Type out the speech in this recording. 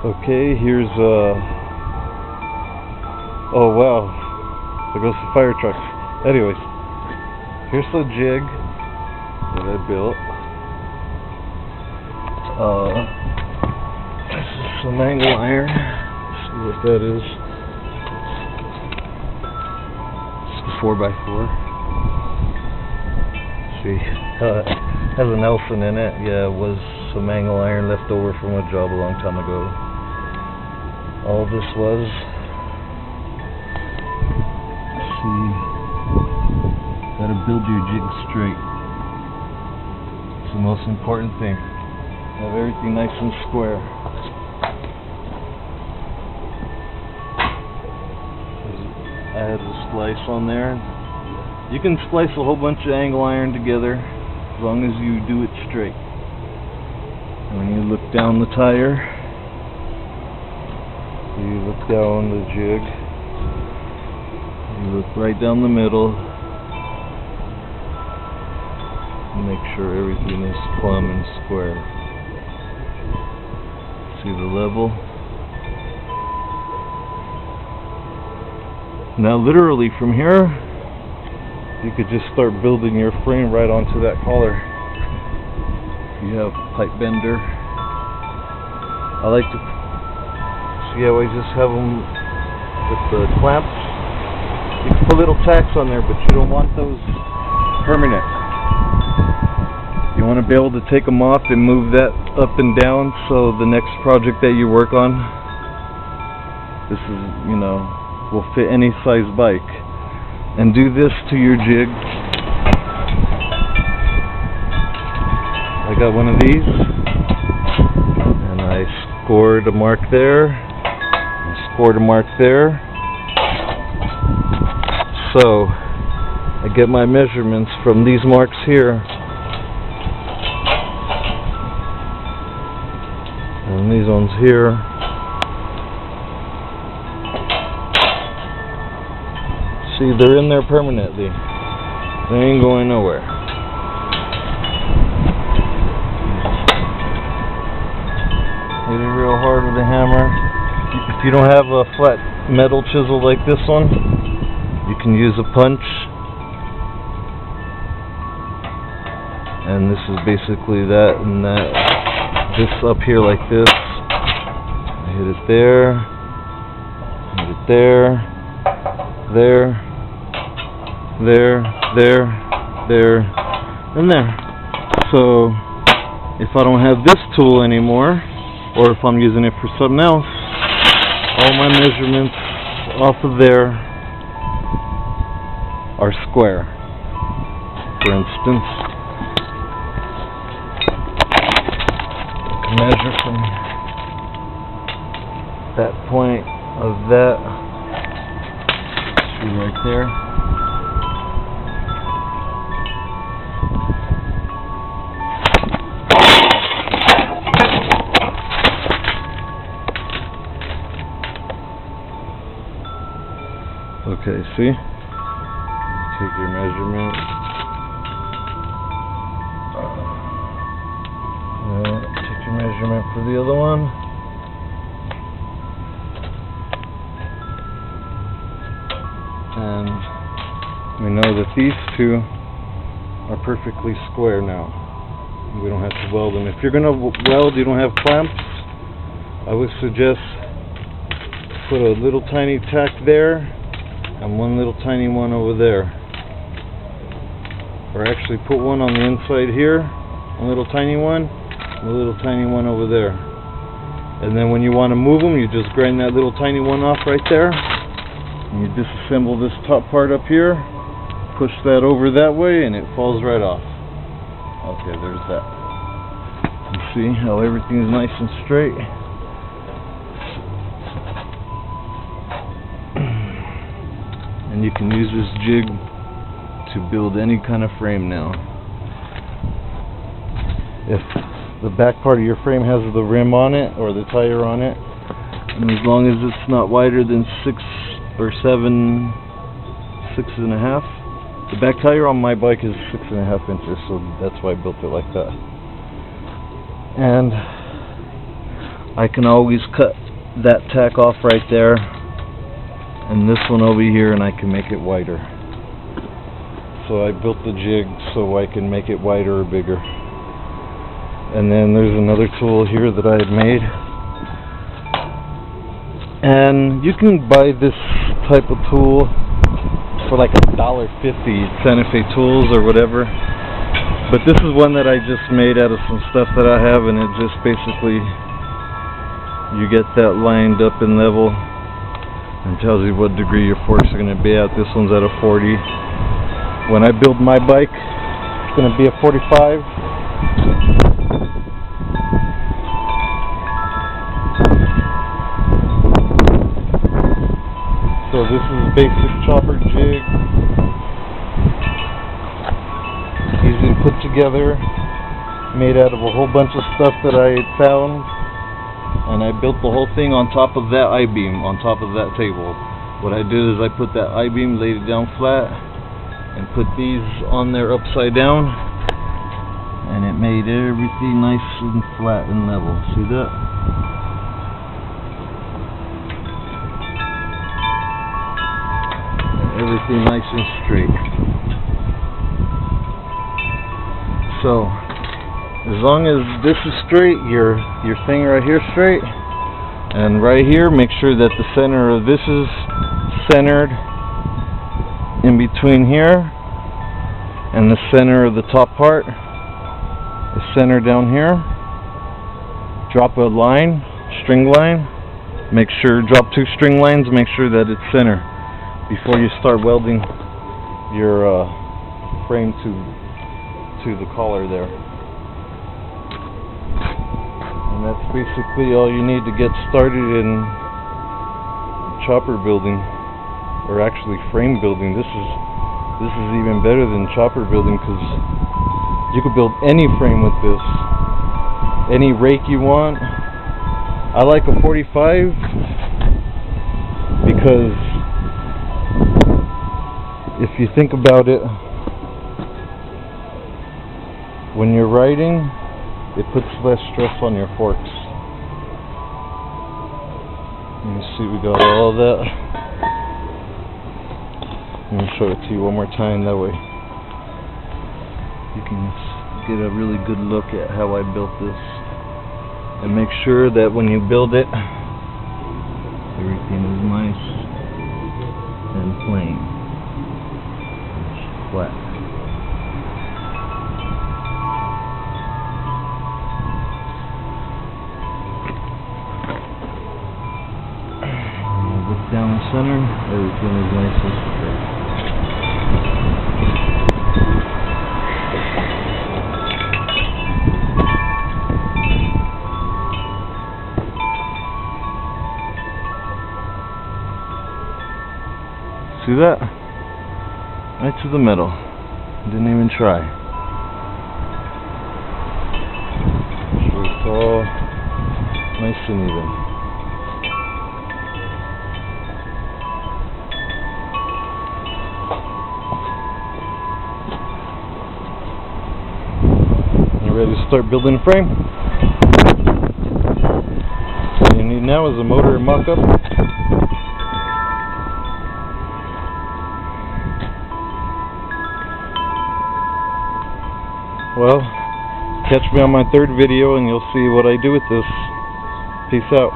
Okay, here's oh wow, there goes the fire truck. Anyways, here's the jig that I built. This is some angle iron. Let's see what that is. It's a 4x4. See, it has a Nelson in it. Yeah, it was some angle iron left over from a job a long time ago. All this was, see, gotta build your jig straight. It's the most important thing. Have everything nice and square. I had a splice on there. You can splice a whole bunch of angle iron together as long as you do it straight. And when you look down the tire, you look down the jig, you look right down the middle, and make sure everything is plumb and square. See the level? Now literally from here, you could just start building your frame right onto that collar. You have pipe bender. I like to see how I just have them with the clamps. You can put little tacks on there, but you don't want those permanent. You want to be able to take them off and move that up and down, so the next project that you work on, this is, you know, will fit any size bike. And do this to your jig. I got one of these, and I scored a mark there, and scored a mark there. So I get my measurements from these marks here, and these ones here. See, they're in there permanently. They ain't going nowhere. Hit it real hard with a hammer. If you don't have a flat metal chisel like this one, you can use a punch. And this is basically that and that. This up here like this. I hit it there. Hit it there. There. There, and there. So if I don't have this tool anymore, or if I'm using it for something else, all my measurements off of there are square. For instance, I can measure from that point of that, see right there. Okay, see? Take your measurement. Take your measurement for the other one. And we know that these two are perfectly square now. We don't have to weld them. If you're going to weld, you don't have clamps, I would suggest put a little tiny tack there and one little tiny one over there, or actually put one on the inside here, a little tiny one, and a little tiny one over there. And then when you want to move them, you just grind that little tiny one off right there, and you disassemble this top part up here, push that over that way, and it falls right off. Okay, there's that. You see how everything is nice and straight? And you can use this jig to build any kind of frame now. If the back part of your frame has the rim on it, or the tire on it, and as long as it's not wider than 6 or 7, 6.5. The back tire on my bike is 6.5 inches, so that's why I built it like that. And I can always cut that tack off right there and this one over here, and I can make it wider. So I built the jig so I can make it wider or bigger. And then there's another tool here that I had made, and you can buy this type of tool for like $1.50 Santa Fe Tools or whatever, but this is one that I just made out of some stuff that I have, and it just basically, you get that lined up and level and tells you what degree your forks are going to be at. This one's at a 40. When I build my bike, it's going to be a 45. So this is a basic chopper jig, easily put together, made out of a whole bunch of stuff that I had found, and I built the whole thing on top of that I-beam, on top of that table. What I did is I put that I-beam, laid it down flat, and put these on there upside down, and it made everything nice and flat and level. See that? Everything nice and straight. So as long as this is straight, your thing right here straight, and right here, make sure that the center of this is centered in between here, and the center of the top part is centered down here. Drop a line, string line. Make sure, drop 2 string lines, make sure that it's centered before you start welding your frame to the collar there. And that's basically all you need to get started in chopper building, or actually frame building. This is even better than chopper building, because you could build any frame with this, any rake you want. I like a 45 because if you think about it, when you're riding, it puts less stress on your forks. Let me see, we got all of that. Let me show it to you one more time, that way you can get a really good look at how I built this. And make sure that when you build it, everything is nice and plain. Flat. Look down the center, everything is nice and straight. See that? Right to the middle. Didn't even try. So it's all nice and even. You ready to start building a frame? All you need now is a motor and mock-up. Well, catch me on my 3rd video and you'll see what I do with this. Peace out.